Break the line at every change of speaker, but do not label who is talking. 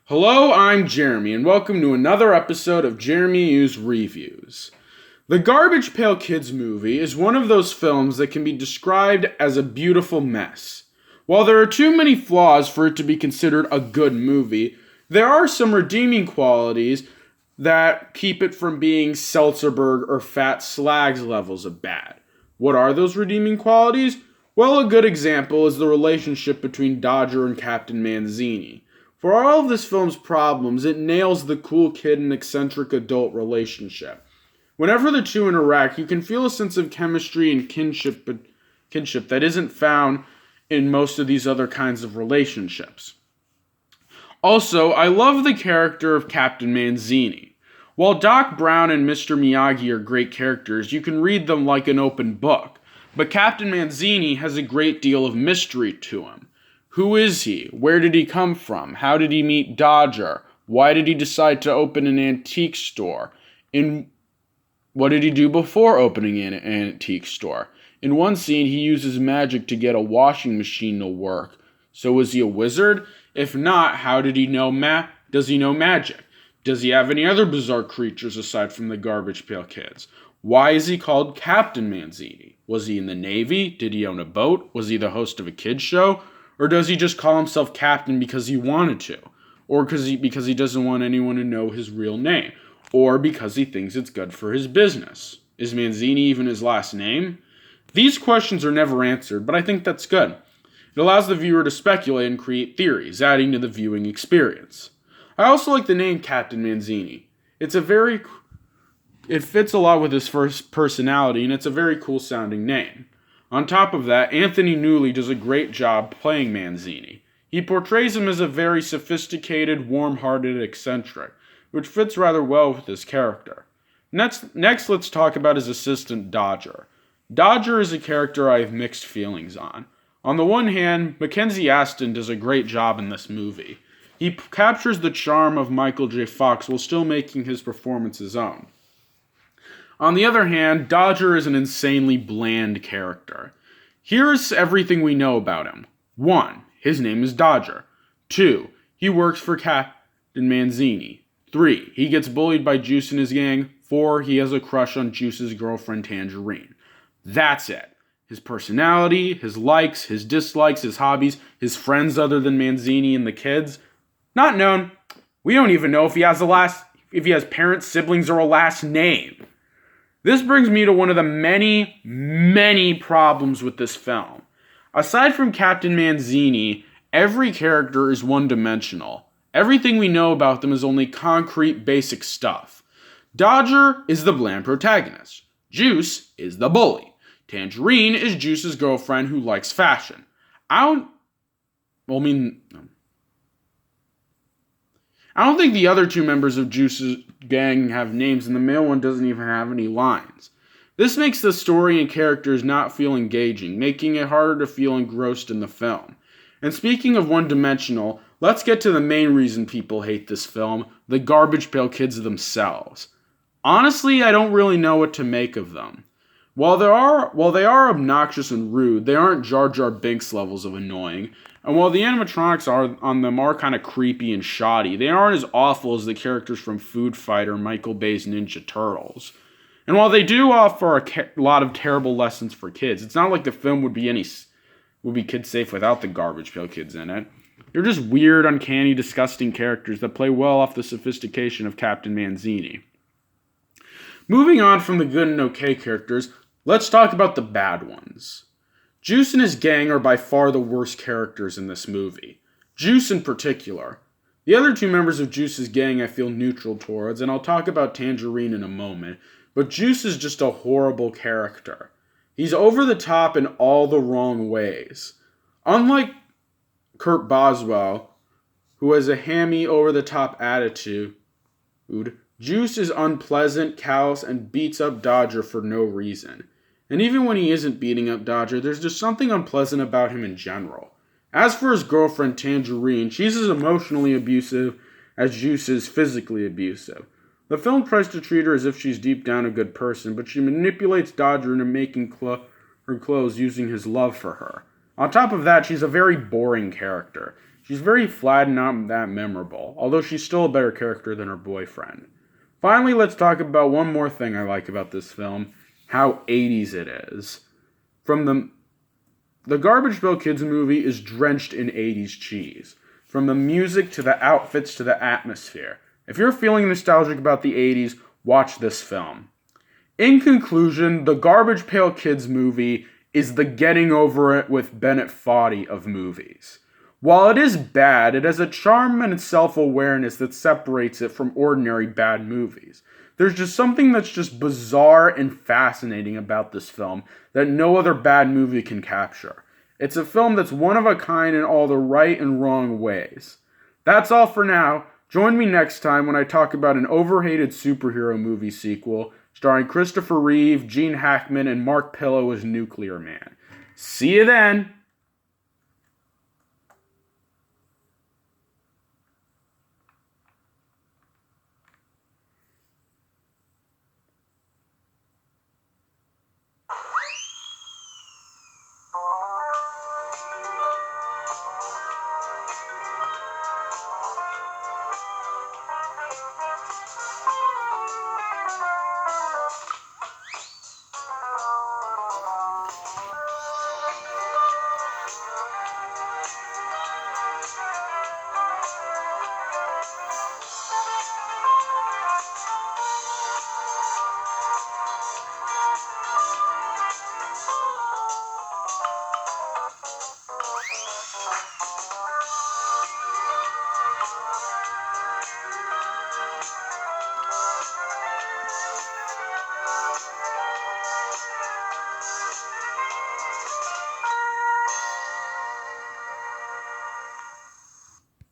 Hello, I'm Jeremy, and welcome to another episode of Jeremy's Reviews. The Garbage Pail Kids movie is one of those films that can be described as a beautiful mess. While there are too many flaws for it to be considered a good movie, there are some redeeming qualities that keep it from being Seltzerberg or Fat Slags levels of bad. What are those redeeming qualities? Well, a good example is the relationship between Dodger and Captain Manzini. For all of this film's problems, it nails the cool kid and eccentric adult relationship. Whenever the two interact, you can feel a sense of chemistry and kinship that isn't found in most of these other kinds of relationships. Also, I love the character of Captain Manzini. While Doc Brown and Mr. Miyagi are great characters, you can read them like an open book. But Captain Manzini has a great deal of mystery to him. Who is he? Where did he come from? How did he meet Dodger? Why did he decide to open an antique store? What did he do before opening an antique store? In one scene, he uses magic to get a washing machine to work. So was he a wizard? If not, how did he know does he know magic? Does he have any other bizarre creatures aside from the Garbage Pail Kids? Why is he called Captain Manzini? Was he in the Navy? Did he own a boat? Was he the host of a kids show? Or does he just call himself Captain because he wanted to? Or because he doesn't want anyone to know his real name? Or because he thinks it's good for his business? Is Manzini even his last name? These questions are never answered, but I think that's good. It allows the viewer to speculate and create theories, adding to the viewing experience. I also like the name Captain Manzini. It fits a lot with his first personality, and it's a very cool sounding name. On top of that, Anthony Newley does a great job playing Manzini. He portrays him as a very sophisticated, warm-hearted eccentric, which fits rather well with his character. Next, let's talk about his assistant, Dodger. Dodger is a character I have mixed feelings on. On the one hand, Mackenzie Astin does a great job in this movie. He captures the charm of Michael J. Fox while still making his performance his own. On the other hand, Dodger is an insanely bland character. Here is everything we know about him. 1. His name is Dodger. 2. He works for Captain Manzini. 3. He gets bullied by Juice and his gang. 4. He has a crush on Juice's girlfriend Tangerine. That's it. His personality, his likes, his dislikes, his hobbies, his friends other than Manzini and the kids. Not known. We don't even know if he has parents, siblings, or a last name. This brings me to one of the many, many problems with this film. Aside from Captain Manzini, every character is one-dimensional. Everything we know about them is only concrete, basic stuff. Dodger is the bland protagonist. Juice is the bully. Tangerine is Juice's girlfriend who likes fashion. I don't think the other two members of Juice's gang have names, and the male one doesn't even have any lines. This makes the story and characters not feel engaging, making it harder to feel engrossed in the film. And speaking of one-dimensional, let's get to the main reason people hate this film, the Garbage Pail Kids themselves. Honestly, I don't really know what to make of them. While they are obnoxious and rude, they aren't Jar Jar Binks levels of annoying. And while the animatronics on them are kind of creepy and shoddy, they aren't as awful as the characters from Food Fight or Michael Bay's Ninja Turtles. And while they do offer a lot of terrible lessons for kids, it's not like the film would be kid safe without the Garbage Pail Kids in it. They're just weird, uncanny, disgusting characters that play well off the sophistication of Captain Manzini. Moving on from the good and okay characters, let's talk about the bad ones. Juice and his gang are by far the worst characters in this movie. Juice in particular. The other two members of Juice's gang I feel neutral towards, and I'll talk about Tangerine in a moment, but Juice is just a horrible character. He's over the top in all the wrong ways. Unlike Kurt Boswell, who has a hammy over-the-top attitude, Juice is unpleasant, callous, and beats up Dodger for no reason. And even when he isn't beating up Dodger, there's just something unpleasant about him in general. As for his girlfriend, Tangerine, she's as emotionally abusive as Juice is physically abusive. The film tries to treat her as if she's deep down a good person, but she manipulates Dodger into making her clothes using his love for her. On top of that, she's a very boring character. She's very flat and not that memorable, although she's still a better character than her boyfriend. Finally, let's talk about one more thing I like about this film, how 80s it is. The Garbage Pail Kids movie is drenched in 80s cheese. From the music to the outfits to the atmosphere. If you're feeling nostalgic about the 80s, watch this film. In conclusion, the Garbage Pail Kids movie is the getting over it with Bennett Foddy of movies. While it is bad, it has a charm and self-awareness that separates it from ordinary bad movies. There's just something that's just bizarre and fascinating about this film that no other bad movie can capture. It's a film that's one of a kind in all the right and wrong ways. That's all for now. Join me next time when I talk about an overhated superhero movie sequel starring Christopher Reeve, Gene Hackman, and Mark Pillow as Nuclear Man. See you then!